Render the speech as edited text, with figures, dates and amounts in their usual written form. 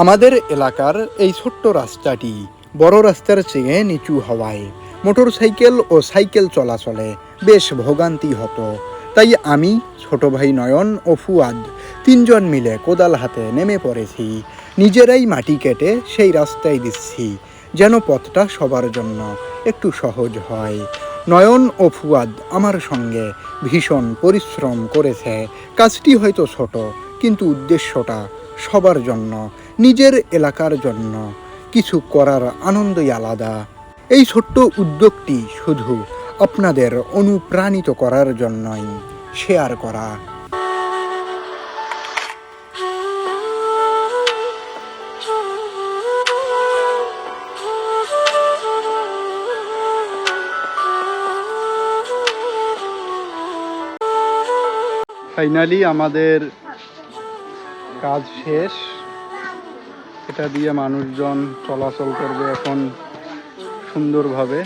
আমাদের এলাকার এই ছোট্ট রাস্তাটি বড় রাস্তার চেয়ে নিচু হওয়ায় মোটর সাইকেল ও সাইকেল চলাচলে বেশ ভোগান্তি হতো। তাই আমি, ছোট ভাই নয়ন ও ফুয়াদ তিনজন মিলে কোদাল হাতে নেমে পড়েছি। নিজেরাই মাটি কেটে সেই রাস্তায় দিচ্ছি, যেন পথটা সবার জন্য একটু সহজ হয়। নয়ন ও ফুয়াদ আমার সঙ্গে ভীষণ পরিশ্রম করেছে। কাজটি হয়তো ছোট, কিন্তু উদ্দেশ্যটা সবার জন্য, নিজের এলাকার জন্য কিছু করার আনন্দই আলাদা। এই ছোট্ট উদ্যোগটি শুধু আপনাদের অনুপ্রাণিত করার জন্যই শেয়ার করা। ফাইনালি আমাদের কাজ শেষ। এটা দিয়ে মানুষজন চলাচল করবে এখন সুন্দরভাবে।